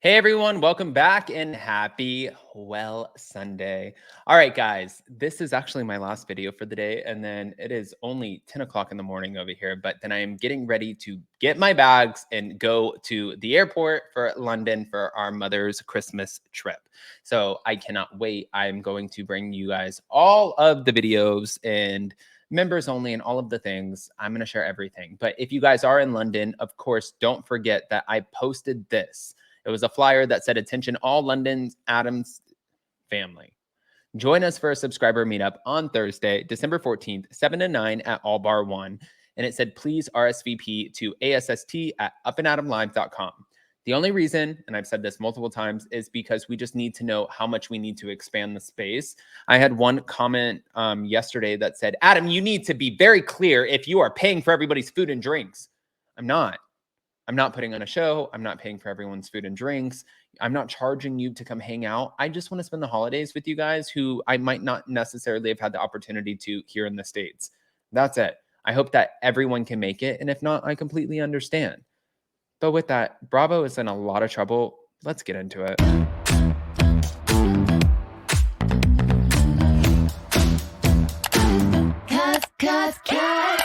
Hey everyone, welcome back and happy Sunday. All right, guys, this is actually my last video for the day, and then it is only 10 o'clock in the morning over here. But then I am getting ready to get my bags and go to the airport for London for our mother's Christmas trip. So I cannot wait. I'm going to bring you guys all of the videos and members only and all of the things. I'm going to share everything. But if you guys are in London, of course, don't forget that I posted this. It was a flyer that said, "Attention, all London's Adams family. Join us for a subscriber meetup on Thursday, December 14th, 7 to 9 at All Bar 1." And it said, "Please RSVP to ASST@upandadamlive.com." The only reason, and I've said this multiple times, is because we just need to know how much we need to expand the space. I had one comment yesterday that said, "Adam, you need to be very clear if you are paying for everybody's food and drinks." I'm not. I'm not putting on a show. I'm not paying for everyone's food and drinks. I'm not charging you to come hang out. I just want to spend the holidays with you guys who I might not necessarily have had the opportunity to here in the States. That's it. I hope that everyone can make it. And if not, I completely understand. But with that, Bravo is in a lot of trouble. Let's get into it. Cause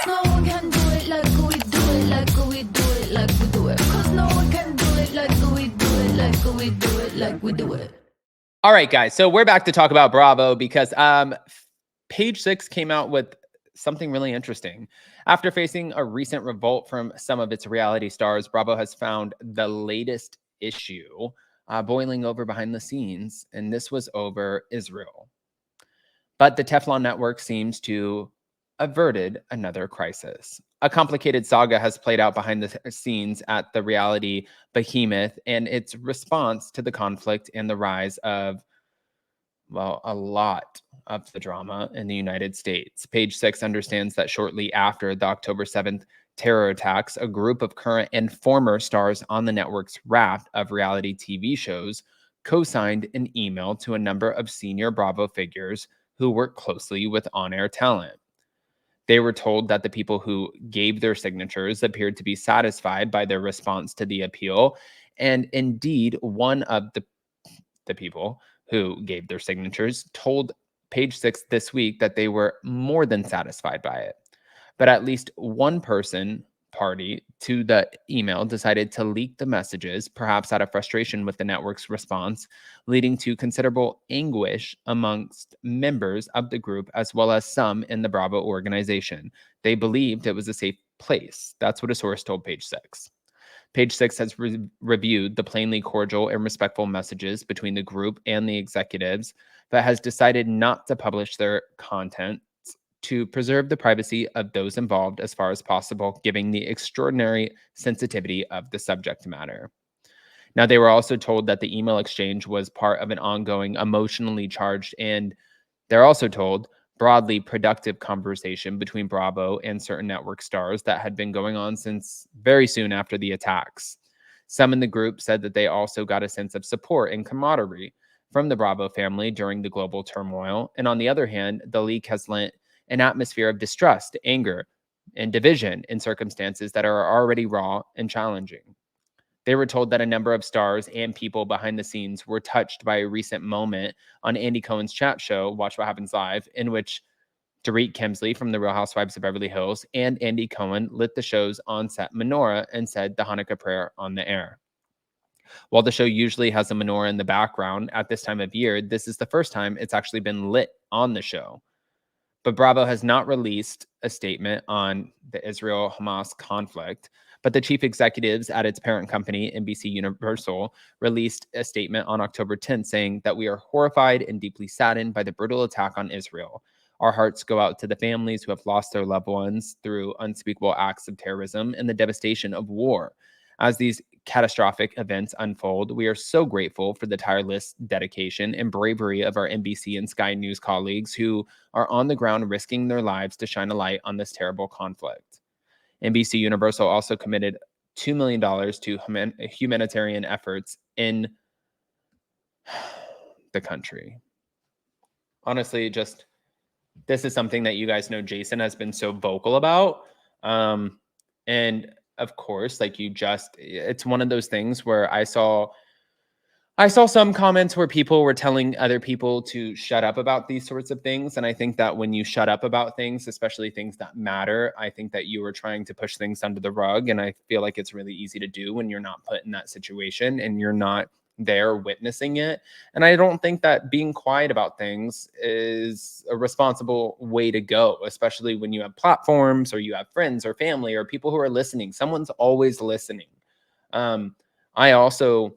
no one can do it like we do it, like we do it, like we do it. Cause no one can do it like we do it, like we do it, like we do it. All right, guys. So we're back to talk about Bravo because Page Six came out with something really interesting. After facing a recent revolt from some of its reality stars, Bravo has found the latest issue boiling over behind the scenes, and this was over Israel. But the Teflon Network seems to averted another crisis. A complicated saga has played out behind the scenes at the reality behemoth and its response to the conflict and the rise of, well, a lot of the drama in the United States. Page Six understands that shortly after the October 7th terror attacks, a group of current and former stars on the network's raft of reality TV shows co-signed an email to a number of senior Bravo figures who work closely with on-air talent. They were told that the people who gave their signatures appeared to be satisfied by their response to the appeal. And indeed, one of the people who gave their signatures told Page Six this week that they were more than satisfied by it. But at least one party to the email decided to leak the messages, perhaps out of frustration with the network's response, leading to considerable anguish amongst members of the group as well as some in the Bravo organization. They believed it was a safe place. That's what a source told Page Six. Page Six has reviewed the plainly cordial and respectful messages between the group and the executives, but has decided not to publish their content to preserve the privacy of those involved as far as possible, given the extraordinary sensitivity of the subject matter. Now, they were also told that the email exchange was part of an ongoing, emotionally charged, and they're also told broadly productive conversation between Bravo and certain network stars that had been going on since very soon after the attacks. Some in the group said that they also got a sense of support and camaraderie from the Bravo family during the global turmoil. And on the other hand, the leak has lent an atmosphere of distrust, anger, and division in circumstances that are already raw and challenging. They were told that a number of stars and people behind the scenes were touched by a recent moment on Andy Cohen's chat show, Watch What Happens Live, in which Dorit Kemsley from The Real Housewives of Beverly Hills and Andy Cohen lit the show's on-set menorah and said the Hanukkah prayer on the air. While the show usually has a menorah in the background at this time of year, this is the first time it's actually been lit on the show. But Bravo has not released a statement on the Israel-Hamas conflict, but the chief executives at its parent company, NBC Universal, released a statement on October 10th saying that we are horrified and deeply saddened by the brutal attack on Israel. Our hearts go out to the families who have lost their loved ones through unspeakable acts of terrorism and the devastation of war. As these catastrophic events unfold, we are so grateful for the tireless dedication and bravery of our NBC and Sky News colleagues who are on the ground risking their lives to shine a light on this terrible conflict. NBC Universal also committed $2 million to humanitarian efforts in the country. Honestly, just this is something that you guys know Jason has been so vocal about. And of course, like it's one of those things where I saw I saw some comments where people were telling other people to shut up about these sorts of things. And I think that when you shut up about things, especially things that matter, I think that you were trying to push things under the rug. And I feel like it's really easy to do when you're not put in that situation and you're not there witnessing it. And I don't think that being quiet about things is a responsible way to go, especially when you have platforms or you have friends or family or people who are listening. Someone's always listening. I also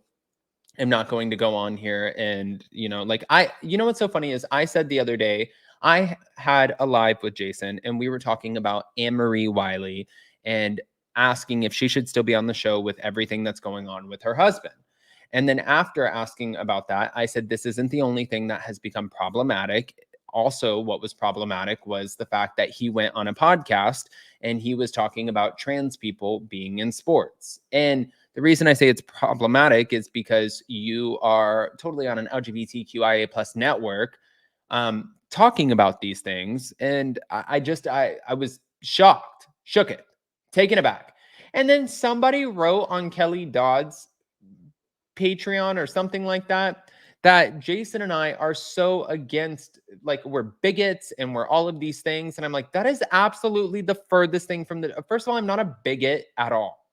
am not going to go on here and, like what's so funny is I said the other day, I had a live with Jason and we were talking about Anne-Marie Wiley and asking if she should still be on the show with everything that's going on with her husband. And then after asking about that, I said, this isn't the only thing that has become problematic. Also, what was problematic was the fact that he went on a podcast and he was talking about trans people being in sports. And the reason I say it's problematic is because you are totally on an LGBTQIA plus network talking about these things. And I was shocked, shook it, taken aback. And then somebody wrote on Kelly Dodd's Patreon or something like that, that Jason and I are so against, like, we're bigots and we're all of these things. And I'm like, that is absolutely the furthest thing from the, first of all, I'm not a bigot at all.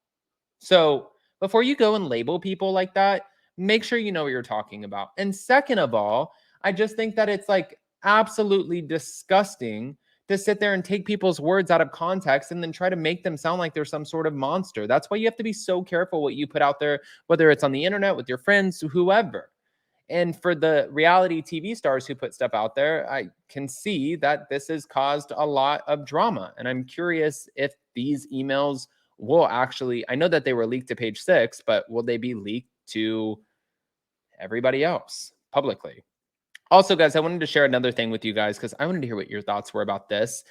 So before you go and label people like that, make sure you know what you're talking about. And second of all, I just think that it's like absolutely disgusting to sit there and take people's words out of context and then try to make them sound like they're some sort of monster. That's why you have to be so careful what you put out there, whether it's on the internet with your friends, whoever. And for the reality TV stars who put stuff out there, I can see that this has caused a lot of drama. And I'm curious if these emails will actually, I know that they were leaked to Page Six, but will they be leaked to everybody else publicly? Also, guys, I wanted to share another thing with you guys because I wanted to hear what your thoughts were about this.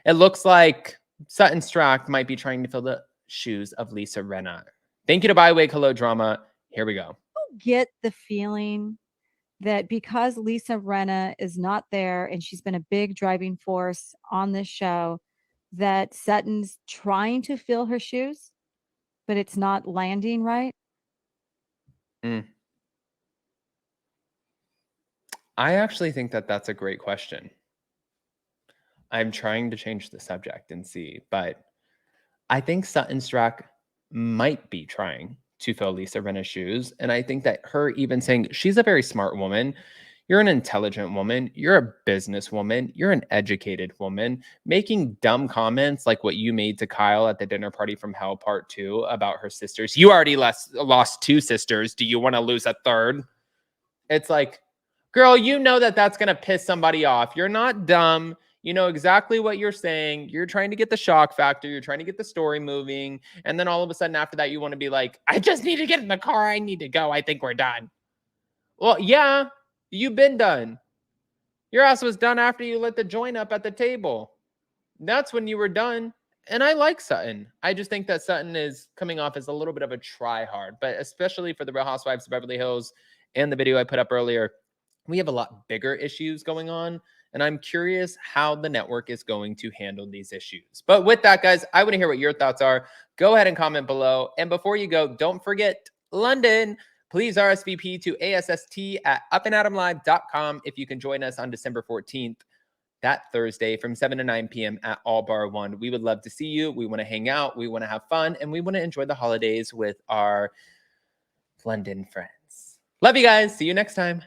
It looks like Sutton Strack might be trying to fill the shoes of Lisa Rinna. Thank you to Byway Hello Drama. Here we go. Get the feeling that because Lisa Rinna is not there and she's been a big driving force on this show, that Sutton's trying to fill her shoes, but it's not landing right? I actually think that that's a great question. I'm trying to change the subject and see, but I think Sutton Strack might be trying to fill Lisa Rinna's shoes. And I think that her even saying she's a very smart woman, you're an intelligent woman, you're a businesswoman, you're an educated woman, making dumb comments like what you made to Kyle at the dinner party from Hell Part 2 about her sisters. You already lost 2 sisters. Do you want to lose a third? It's like, girl, you know that that's going to piss somebody off. You're not dumb. You know exactly what you're saying. You're trying to get the shock factor. You're trying to get the story moving. And then all of a sudden after that, you want to be like, I just need to get in the car. I need to go. I think we're done. Well, yeah, you've been done. Your ass was done after you lit the joint up at the table. That's when you were done. And I like Sutton. I just think that Sutton is coming off as a little bit of a try hard, but especially for the Real Housewives of Beverly Hills and the video I put up earlier, we have a lot bigger issues going on. And I'm curious how the network is going to handle these issues. But with that, guys, I want to hear what your thoughts are. Go ahead and comment below. And before you go, don't forget London. Please RSVP to ASST at upandadamlive.com if you can join us on December 14th, that Thursday from 7 to 9 p.m. at All Bar 1. We would love to see you. We want to hang out. We want to have fun. And we want to enjoy the holidays with our London friends. Love you guys. See you next time.